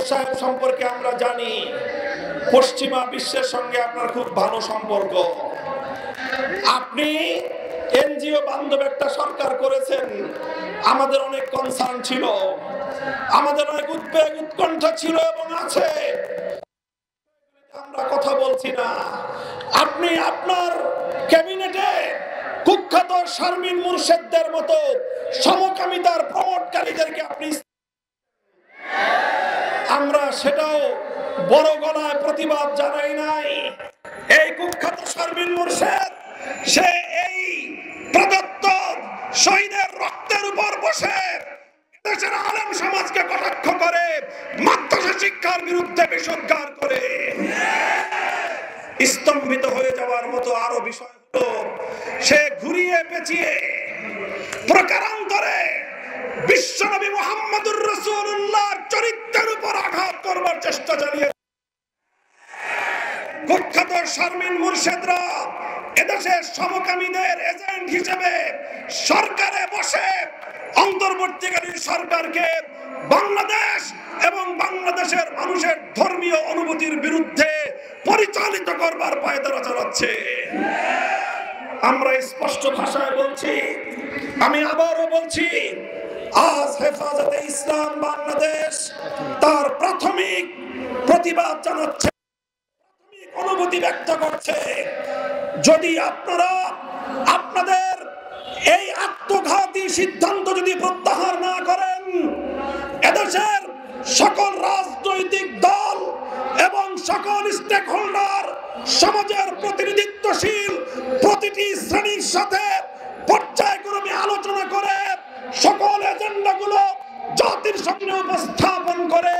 ইউনূস সাহেব সম্পর্কে আমরা জানি পশ্চিমা বিশ্বের সঙ্গে আপনার খুব ভালো সম্পর্ক। আপনি এনজিও বান্ধব একটা সরকার করেছেন, আমাদের অনেক কনসার্ন ছিল, আমাদের অনেক উদ্বেগ উৎকণ্ঠা ছিল এবং আছে, আমরা কথা বলছি না। আপনি আপনার ক্যাবিনেটে কুখ্যাত শারমিন মুর্শেদদের মতো সমকামিতার প্রমোটকারীদেরকে আপনি, আমরা সেটাও বড় গলায় প্রতিবাদ জানাই নাই। এই কুখ্যাত শারমিন মুর্শেদ সে এই প্রদত্ত শহীদের রক্তের উপর বসে দেশের আলেম সমাজকে কটাক্ষ করে, মাদ্রাসা শিক্ষার বিরুদ্ধে বিষোদ্গার করে। স্তম্ভিত হয়ে যাওয়ার মতো আরো বিষয় হলো, সে ঘুরিয়ে পেঁচিয়ে প্রকারান্তরে বিশ্বনবী মুহাম্মদুর রাসূলুল্লাহর চরিত্রের উপর আঘাত করবার চেষ্টা চালিয়ে কুখ্যাত শারমিন মুর্শেদরা এদেশের সমকামীদের এজেন্ট হিসেবে সরকারে বসে অন্তর্বর্তীকালীন সরকারকে বাংলাদেশ এবং বাংলাদেশের মানুষের ধর্মীয় অনুভূতির বিরুদ্ধে পরিচালিত করবার পায়তারা চালাচ্ছে। আমরা স্পষ্ট ভাষায় বলছি, আমি আবারও বলছি, আজ হেফাজতে ইসলাম বাংলাদেশ তার প্রাথমিক প্রতিবাদ জানাচ্ছে, প্রাথমিক অনুভূতি ব্যক্ত করছে। যদি আপনারা আপনাদের এই আত্মঘাতী সিদ্ধান্ত যদি প্রত্যাহার না করেন, এদেশের সকল রাজনৈতিক দল এবং সকল স্টেক হোল্ডার, সমাজের প্রতিনিধিত্বশীল প্রতিটি শ্রেণীর সাথে পর্যায়ক্রমে আলোচনা করে সকল এজেন্ডাগুলো জাতির সামনে উপস্থাপন করে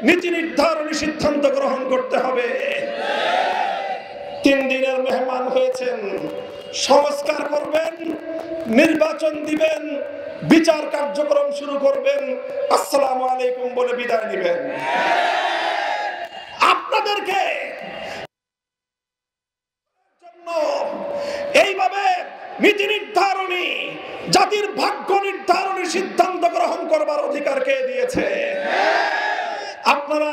নীতি নির্ধারণী সিদ্ধান্ত গ্রহণ করতে হবে। 3 দিনের মেহমান হয়েছেন, সংস্কার করবেন, নির্বাচন দিবেন, বিচার কার্যক্রম শুরু করবেন, আসসালামু আলাইকুম বলে বিদায় নেবেন। আপনাদেরকে এইভাবে নীতি নির্ধারণী, জাতির ভাগ্য নির্ধারণী সিদ্ধান্ত গ্রহণ করবার অধিকার কে দিয়েছে? আপনারা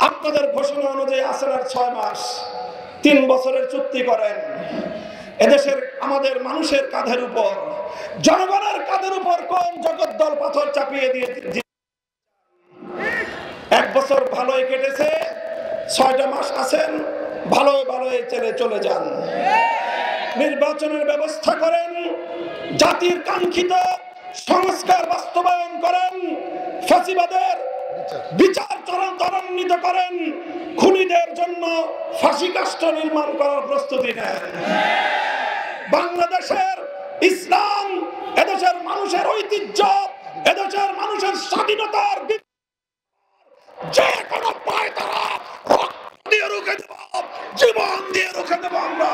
আপনাদের ঘোষণা অনুযায়ী আছেন আর 6 মাস, 3 বছরের চুক্তি করেন। এদেশের আমাদের মানুষের কাঁধের উপর, জনগণের কাঁধের উপর কোন জগদ্দল পাথর চাপিয়ে দিয়ে 1 বছর ভালোই কেটেছে, 6টা মাস আছেন, ভালোই ভালোই চলে যান। নির্বাচনের ব্যবস্থা করেন, জাতির কাঙ্ক্ষিত সংস্কার বাস্তবায়ন করেন, ফ্যাসিবাদের বিচার ত্বরান্বিত করেন, খুনিদের জন্য ফাঁসি কাষ্ঠ নির্মাণ করার প্রস্তুতি নেন। বাংলাদেশের ইসলাম, এদেশের মানুষের ঐতিহ্য, এদেশের মানুষের স্বাধীনতার যে কোনো পায়তারা রক্ত দিয়ে রুখে দেব, জীবন দিয়ে রুখে দেব আমরা।